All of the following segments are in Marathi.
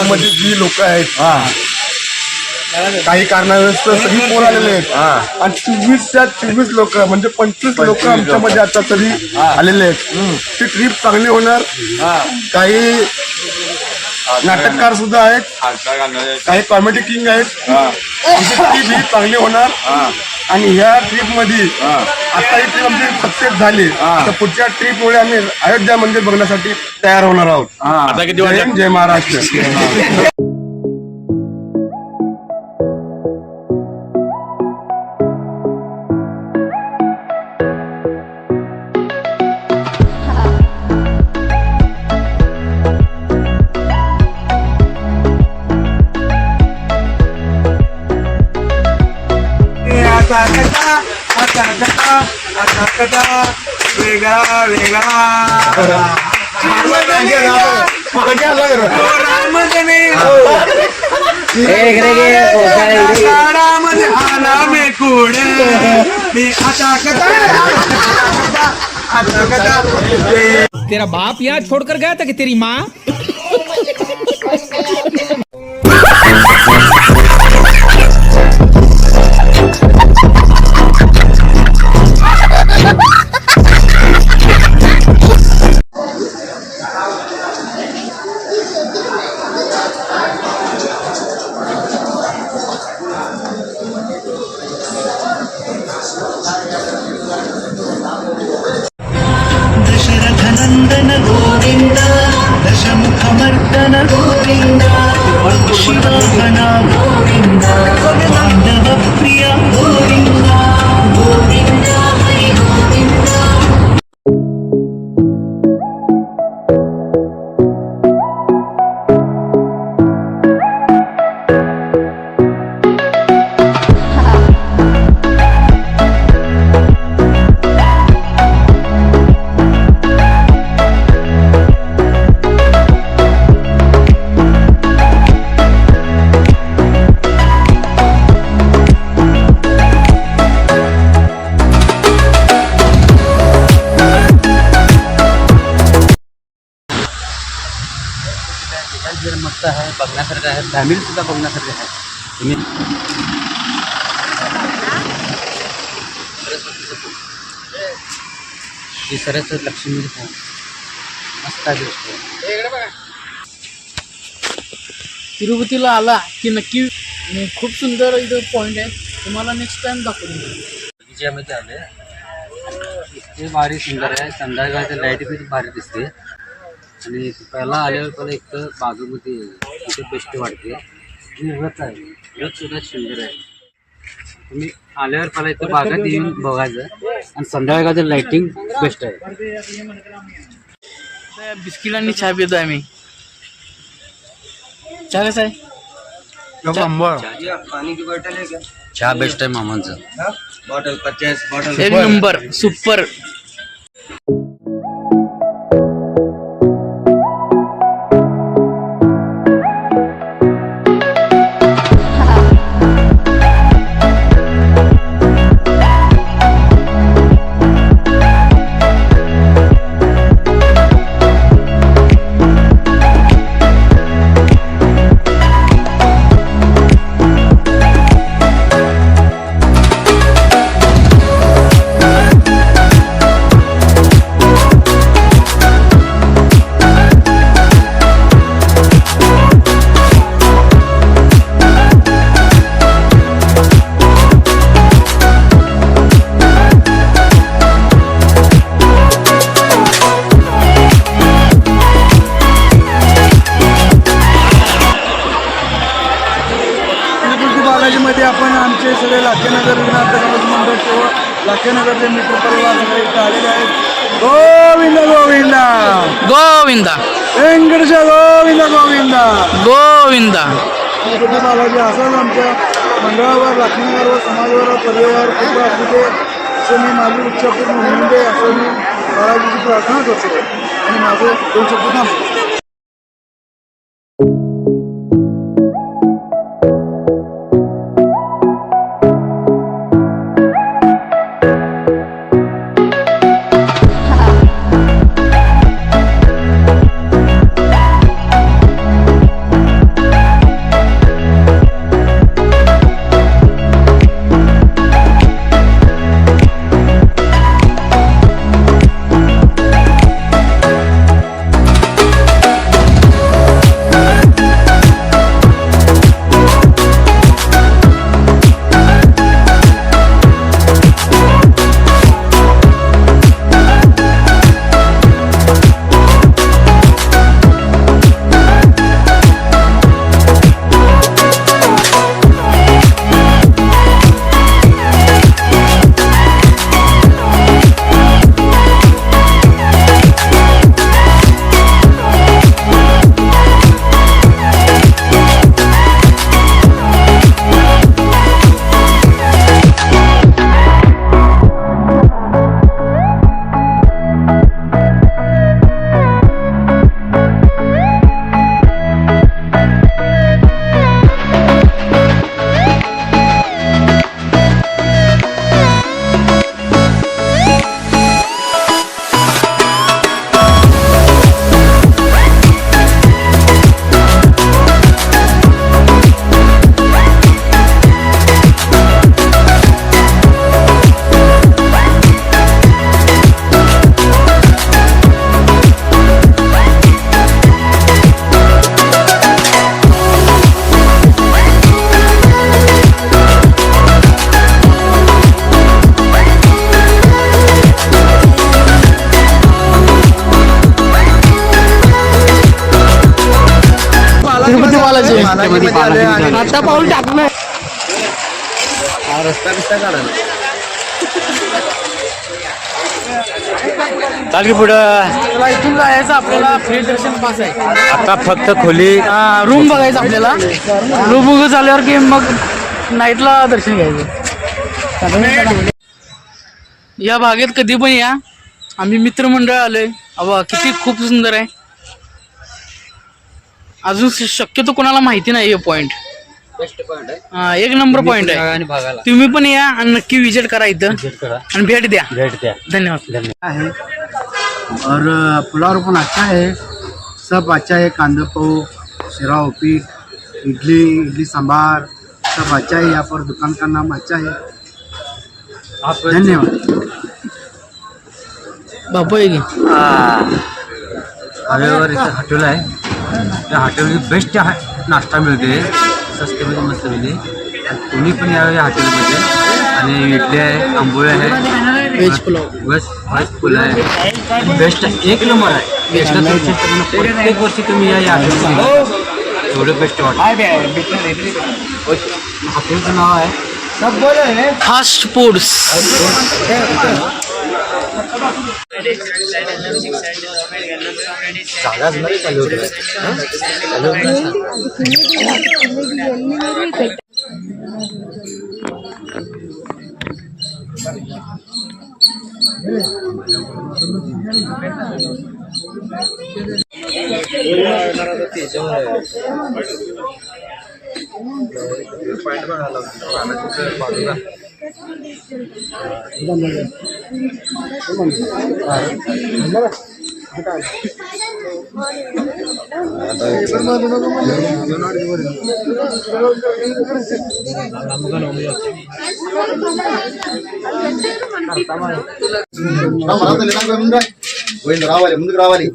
मध्ये जी लोक आहेत काही कारणास्तव सगळी पोर आलेले आहेत आणि 24 लोक म्हणजे 25 लोक आमच्यामध्ये आता तरी आलेले आहेत. ती ट्रिप चांगली होणार. काही नाटककार सुद्धा आहेत, काही कॉमेडी किंग आहेत. आमची ट्रिप ही चांगली होणार आणि ह्या ट्रिप मध्ये आता ही ट्रिप आमची सक्सेस झाली तर पुढच्या ट्रिप मुळे आम्ही अयोध्या मंदिर बघण्यासाठी तयार होणार आहोत. आता किती वाजता? जय महाराष्ट्र. वेगळा वेगळा आला मे कुड मी आता तेरा बाप यहाँ छोड़कर गया था कि तेरी माँ? दशरथनन्दन गोविन्द दशमुखमर्दन गोविन्द शिवहना गोविन्द पाण्डवप्रिया गोविन्द गोविन्द हरि गोविन्द. मस्त आहे, बघण्यासारखं आहे. फॅमिली सुद्धा बघण्यासारखं आहे. तुम्ही सरस्वती लक्ष्मी मस्त आहे. तिरुपतीला आला की नक्की खूप सुंदर इथं पॉइंट आहे. तुम्हाला नेक्स्ट टाइम दाखवून विजयामध्ये आले. इतके भारी सुंदर आहे. संध्याकाळचं लाईट बी भारी दिसते आणि पहिला आल्यावर पण एक तर बाजूमध्ये इथे बेस्ट वाटते आणि रथ आहे. रथ सुद्धा सुंदर आहे. तुम्ही आल्यावर पहिला इथं बागात येऊन बघायचं आणि संध्याकाळचं लाईटिंग बेस्ट आहे. बिस्किट आणि चहा पितो आहे मी. चहा कसा आहे? चहा बेस्ट आहे मामांचं. बॉटल 50 बॉटल एक नंबर सुपर. मध्ये आपण आमचे सगळे लाखेनगर विनाथ मंडळ किंवा लाखेनगरचे मित्र परिवार सगळे इथे आलेले आहेत. गोविंद गोविंद गोविंद व्यंकटेश गोविंद गोविंद गोविंद. गणपती बालाजी असंच आमच्या मंडळावर लाखेनगरवर समाजावर परिवार कुठं असू दे असं मी माझी इच्छा पूर्ण होऊन दे असं मी बालाजीची प्रार्थना करतो आणि माझे 2 शब्द थांबतो. बालाजी मध्ये बालाजी आता पाऊल टाकलं. रस्ता बिस्ता काढायला चाल की पुढं. इथून जायचं आपल्याला फ्री दर्शन पास आहे. आता फक्त खोली रूम बघायचं आपल्याला. रूम बघू झाल्यावर की मग नाईटला दर्शन घ्यायचं. या भागेत कधी पण या. आम्ही मित्रमंडळ आलोय. अबा किती खूप सुंदर आहे. अजून शक्यतो कोणाला माहिती नाही हे पॉइंट. बेस्ट पॉइंट आहे. एक नंबर पॉइंट आहे. आणि भागाला तुम्ही पण या आणि नक्की विजिट करा इथं आणि भेट द्या. भेट द्या. धन्यवाद. है और पुलाव पण अच्छा है, सब अच्छा है. कांदा पोह, शिरा उपीट, इडली सांबार सब अच्छा है. यहाँ पर दुकान का नाम अच्छा है. धन्यवाद. बापू आहे की हवेवर इथं हॉटेल आहे. त्या हॉटेलमध्ये बेस्ट नाश्ता मिळते सस्तेमध्ये मस्तमध्ये. तुम्ही पण यावे हॉटेलमध्ये. आणि इडली आहे, आंबोळी आहे, व्हेज पुलाव. बस पुलाव आहे. बेस्ट एक नंबर आहे. प्रत्येक वर्षी तुम्ही या हॉटेलमध्ये एवढं बेस्ट वाटतं. हॉटेलचं नाव आहे फास्ट फूड्स. जागाच नाही चालू రావాలి ముందుకు రావాలి.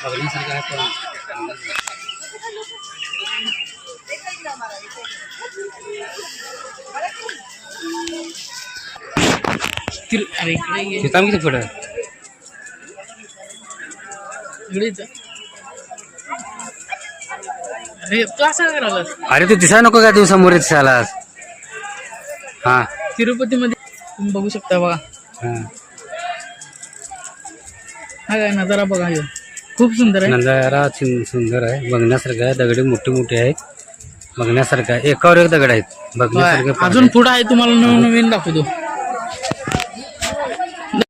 बघण्यासारखं आहे. अरे इकडे ये. पण किती पुढं इकडे जा. अरे तू असं करायला. अरे तू दिसाय नको का तू समोर दिसायला. हा तिरुपतीमध्ये तुम्ही बघू शकता बघा. हा हा काय नजारा बघा. ह्यो खूप सुंदर आहे. नजारा सुंदर आहे. बघण्यासारखं आहे. दगडे मोठे मोठे आहेत. बघण्यासारखं आहे. एकावर एक दगड आहेत. बघण्यासारखं अजून पुढं आहे. तुम्हाला नवीन दाखवतो.